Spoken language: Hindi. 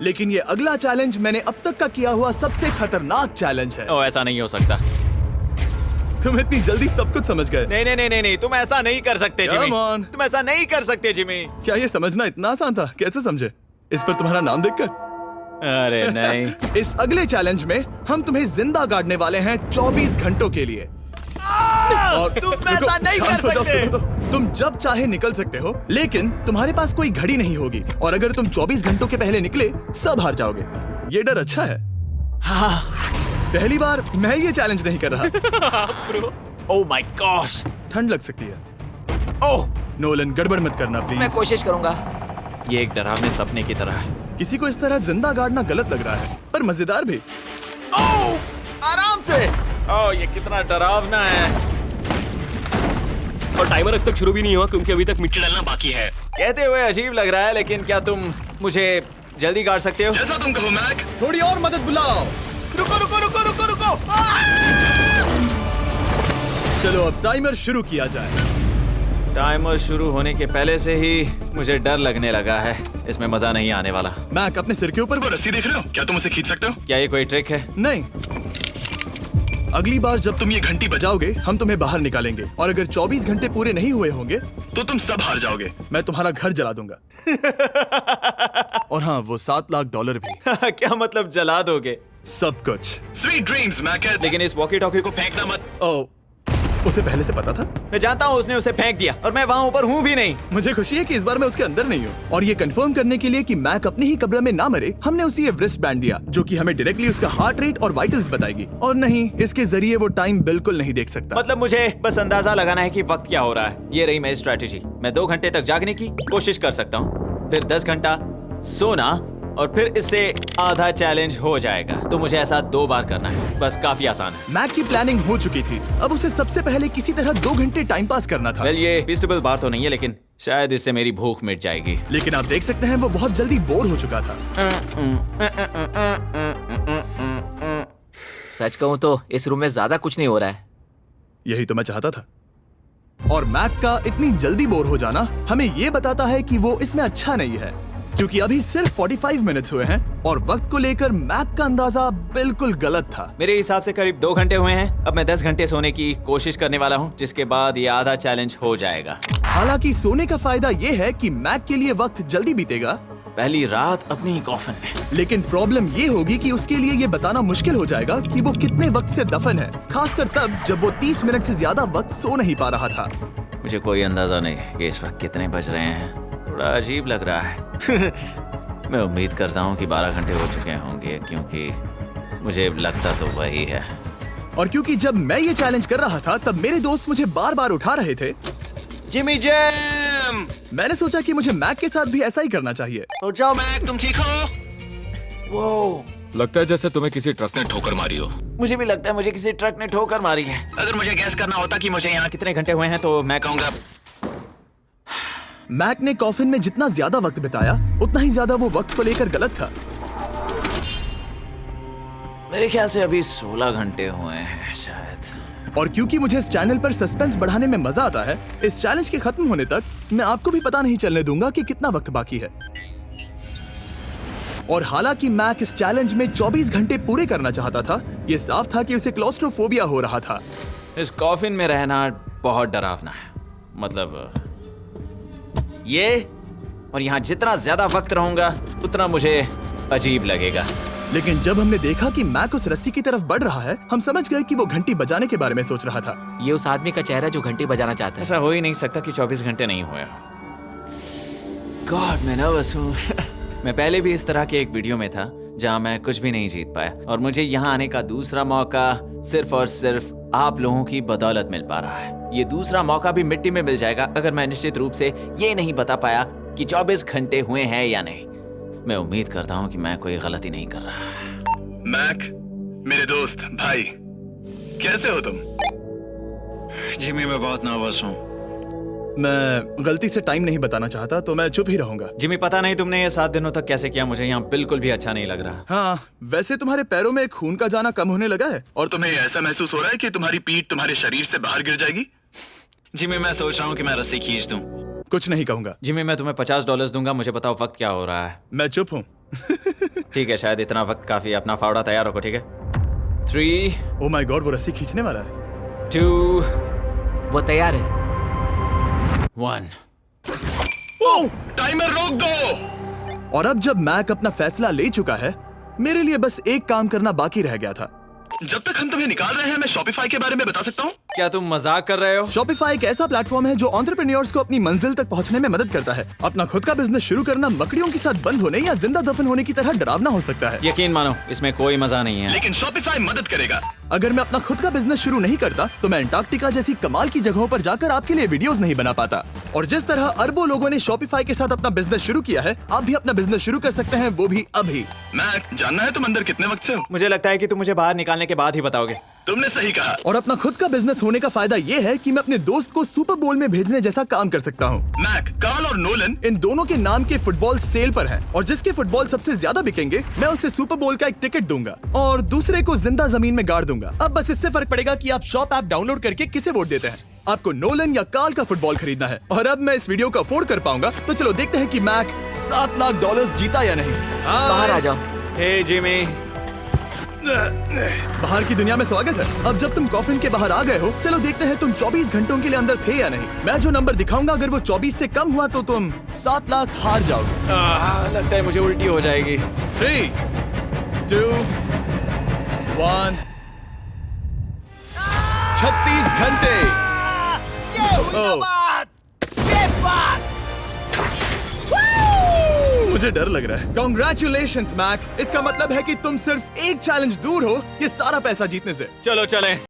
लेकिन ये अगला चैलेंज मैंने अब तक का किया हुआ सबसे खतरनाक चैलेंज है। ओह, ऐसा नहीं हो सकता। तुम इतनी जल्दी सब कुछ समझ गए। नहीं नहीं नहीं नहीं नहीं, तुम ऐसा नहीं कर सकते जिमी। Come on. तुम ऐसा नहीं कर सकते जिमी। क्या ये समझना इतना आसान था? कैसे समझे? इस पर तुम्हारा नाम देखकर? अरे नहीं। इस अगले चैलेंज में हम तुम्हें जिंदा गाड़ने वाले हैं 24 घंटों के लिए। और तुम रुको, ऐसा नहीं शांत कर हो जाओ, सकते। सुनो तो। तुम जब चाहे निकल सकते हो, लेकिन तुम्हारे पास कोई घड़ी नहीं होगी और अगर तुम 24 घंटों के पहले निकले सब हार जाओगे। ये डर अच्छा है। हाँ। पहली बार मैं ये चैलेंज नहीं कर रहा। Oh my gosh. ठंड लग सकती है। ओह, नोलन गड़बड़ मत करना मैं प्लीज। कोशिश करूंगा। ये एक डरावने सपने की तरह है। किसी को इस तरह जिंदा गाड़ना गलत लग रहा है, पर मजेदार भी। ओह, आराम से। ओह, ये कितना डरावना है। और टाइमर अब तक शुरू भी नहीं हुआ क्योंकि अभी तक मिट्टी डालना बाकी है। कहते हुए अजीब लग रहा है, लेकिन क्या तुम मुझे जल्दी गाड़ सकते हो? जैसा तुम कहो मैक। थोड़ी और मदद बुलाओ। रुको रुको रुको रुको रुको। चलो अब टाइमर शुरू किया जाए। टाइमर शुरू होने के पहले से ही मुझे डर लगने लगा है। इसमें मजा नहीं आने वाला। मैक अपने सिर के ऊपर। वो रस्सी देख रहे हो? क्या तुम उसे खींच सकते हो? क्या ये कोई ट्रिक है? नहीं, अगली बार जब तुम ये घंटी बजाओगे हम तुम्हें बाहर निकालेंगे और अगर 24 घंटे पूरे नहीं हुए होंगे तो तुम सब हार जाओगे। मैं तुम्हारा घर जला दूंगा। और हाँ, वो $7 लाख भी। क्या मतलब जला दोगे? सब कुछ। Sweet dreams Mac. लेकिन इस वॉकी टॉकी को फेंकना मत। ओ, उसे पहले से पता था? मैं जानता हूँ उसने उसे फेंक दिया और मैं वहाँ ऊपर हूँ भी नहीं। मुझे खुशी है कि इस बार मैं उसके अंदर नहीं हूँ। और ये कंफर्म करने के लिए कि मैक अपनी ही कब्र में ना मरे, हमने उसे ये रिस्ट बैंड दिया जो कि हमें डायरेक्टली उसका हार्ट रेट और वाइटल्स बताएगी। और नहीं, इसके जरिए वो टाइम बिल्कुल नहीं देख सकता। मतलब मुझे बस अंदाजा लगाना है कि वक्त क्या हो रहा है। ये रही मेरी स्ट्रेटेजी। मैं 2 घंटे तक जागने की कोशिश कर सकता हूँ, फिर 10 घंटा सोना और फिर इससे आधा चैलेंज हो जाएगा। तो मुझे ऐसा 2 बार करना है, बस काफी आसान है। मैक की प्लानिंग हो चुकी थी, अब उसे सबसे पहले किसी तरह 2 घंटे टाइम पास करना था। वेल, ये फीस्टेबल बार तो नहीं है, लेकिन शायद इससे मेरी भूख मिट जाएगी। लेकिन आप देख सकते हैं वो बहुत जल्दी बोर हो चुका था। सच कहूं तो इस रूम में ज्यादा कुछ नहीं हो रहा है। यही तो मैं चाहता था। और मैक का इतनी जल्दी बोर हो जाना हमें ये बताता है कि वो इसमें अच्छा नहीं है, क्योंकि अभी सिर्फ 45 मिनट्स हुए हैं और वक्त को लेकर मैक का अंदाजा बिल्कुल गलत था। मेरे हिसाब से करीब 2 घंटे हुए हैं। अब मैं 10 घंटे सोने की कोशिश करने वाला हूँ, जिसके बाद ये आधा चैलेंज हो जाएगा। हालांकि सोने का फायदा ये है कि मैक के लिए वक्त जल्दी बीतेगा, पहली रात अपनी ही कॉफिन में। लेकिन प्रॉब्लम ये होगी कि उसके लिए ये बताना मुश्किल हो जाएगा कि वो कितने वक्त से दफन है, खासकर तब जब वो 30 मिनट से ज्यादा वक्त सो नहीं पा रहा था। मुझे कोई अंदाजा नहीं कि इस वक्त कितने बज रहे हैं। थोड़ा अजीब लग रहा है। मैं उम्मीद करता हूँ कि 12 घंटे हो चुके होंगे, क्योंकि मुझे लगता तो वही है। और क्योंकि जब मैं ये चैलेंज कर रहा था तब मेरे दोस्त मुझे बार बार उठा रहे थे। जिमी जैम, मैंने सोचा कि मुझे मैक के साथ भी ऐसा ही करना चाहिए। उठ जाओ मैक। मैक तुम ठीक हो? वो लगता है जैसे तुम्हें किसी ट्रक ने ठोकर मारी हो। मुझे भी लगता है मुझे किसी ट्रक ने ठोकर मारी है। अगर मुझे गैस करना होता कि मुझे यहाँ कितने घंटे हुए हैं तो मैं कहूँगा मैक ने कॉफिन में जितना ज्यादा वक्त बिताया उतना ही ज्यादा वो वक्त को लेकर गलत था। मेरे ख्याल से अभी 16 घंटे हुए हैं शायद। और क्योंकि मुझे इस चैनल पर सस्पेंस बढ़ाने में मजा आता है, इस चैलेंज के खत्म होने तक मैं आपको भी पता नहीं चलने दूंगा कि कितना वक्त बाकी है। और हालांकि मैक इस चैलेंज में 24 घंटे पूरे करना चाहता था, ये साफ था कि उसे क्लॉस्ट्रोफोबिया हो रहा था। इस कॉफिन में रहना बहुत डरावना है। मतलब ये, और यहाँ जितना ज्यादा वक्त रहूंगा उतना मुझे अजीब लगेगा। लेकिन जब हमने देखा कि मैक उस रस्सी की तरफ बढ़ रहा है, हम समझ गए कि वो घंटी बजाने के बारे में सोच रहा था। ये उस आदमी का चेहरा जो घंटी बजाना चाहता है। ऐसा हो ही नहीं सकता कि 24 घंटे नहीं हुए। गॉड, मैं नर्वस हूँ। मैं पहले भी इस तरह के एक वीडियो में था जहाँ मैं कुछ भी नहीं जीत पाया, और मुझे यहाँ आने का दूसरा मौका सिर्फ और सिर्फ आप लोगों की बदौलत मिल पा रहा है। ये दूसरा मौका भी मिट्टी में मिल जाएगा अगर मैं निश्चित रूप से ये नहीं बता पाया कि 24 घंटे हुए हैं या नहीं। मैं उम्मीद करता हूँ कि मैं कोई गलती नहीं कर रहा। मैक, मेरे दोस्त भाई, कैसे हो तुम? जिमी, मैं बहुत नर्वस हूँ। मैं गलती से टाइम नहीं बताना चाहता तो मैं चुप ही रहूंगा। जिमी, पता नहीं तुमने ये 7 दिनों तक कैसे किया, मुझे यहाँ बिल्कुल भी अच्छा नहीं लग रहा। हाँ, वैसे तुम्हारे पैरों में खून का जाना कम होने लगा है। और तुम्हें ऐसा महसूस हो रहा है कि तुम्हारी पीठ तुम्हारे शरीर से बाहर गिर जाएगी? जिमी, मैं सोच रहा हूँ कि मैं रस्सी खींच दूं। कुछ नहीं कहूंगा। जिमी मैं तुम्हें $50 दूंगा, मुझे बताओ वक्त क्या हो रहा है। मैं चुप हूँ। ठीक है, शायद इतना वक्त काफी है। अपना फावड़ा तैयार रखो, ठीक है? 3, ओ माय गॉड, वो रस्सी खींचने वाला है। 2, वो तैयार है। 1। टाइमर रोक दो। और अब जब मैक अपना फैसला ले चुका है, मेरे लिए बस एक काम करना बाकी रह गया था। जब तक हम तुम्हें निकाल रहे हैं, मैं शॉपिफाई के बारे में बता सकता हूँ। क्या तुम मजाक कर रहे हो? शॉपिफाई एक ऐसा प्लेटफॉर्म है जो एंटरप्रेन्योर्स को अपनी मंजिल तक पहुंचने में मदद करता है। अपना खुद का बिजनेस शुरू करना मकड़ियों के साथ बंद होने या जिंदा दफन होने की तरह डरावना हो सकता है। यकीन मानो, इसमें कोई मजा नहीं है। लेकिन शॉपिफाई मदद करेगा। अगर मैं अपना खुद का बिजनेस शुरू नहीं करता तो मैं अंटार्कटिका जैसी कमाल की जगहों पर जाकर आपके लिए वीडियोस नहीं बना पाता। और जिस तरह अरबों लोगों ने शॉपिफाई के साथ अपना बिजनेस शुरू किया है, आप भी अपना बिजनेस शुरू कर सकते हैं, वो भी अभी। मैक, जानना है तुम अंदर कितने वक्त से हो? मुझे लगता है कि तुम मुझे बाहर निकालने के बाद ही बताओगे। तुमने सही कहा। और अपना खुद का बिजनेस होने का फायदा ये है कि मैं अपने दोस्त को सुपर बोल में भेजने जैसा काम कर सकता हूँ। मैक, कार्ल और नोलन इन दोनों के नाम के फुटबॉल सेल पर हैं और जिसके फुटबॉल सबसे ज्यादा बिकेंगे, मैं उसे सुपर बोल का एक टिकट दूंगा और दूसरे को जिंदा जमीन में गाड़ दूंगा। अब बस इससे फर्क पड़ेगा कि आप शॉप ऐप डाउनलोड करके किसे वोट देते हैं। आपको नोलन या कार्ल का फुटबॉल खरीदना है। और अब मैं इस वीडियो को अफोर्ड कर पाऊंगा, तो चलो देखते हैं कि मैक $7 लाख जीता या नहीं। बाहर आ जाओ। हे जिमी, बाहर की दुनिया में स्वागत है। अब जब तुम कॉफिन के बाहर आ गए हो, चलो देखते हैं तुम 24 घंटों के लिए अंदर थे या नहीं। मैं जो नंबर दिखाऊंगा, अगर वो 24 से कम हुआ तो तुम 7 लाख हार जाओगे। लगता है मुझे उल्टी हो जाएगी। 3, 2, 1। 36 घंटे। मुझे डर लग रहा है। Congratulations, Mac. इसका मतलब है कि तुम सिर्फ एक चैलेंज दूर हो ये सारा पैसा जीतने से। चलो चलें।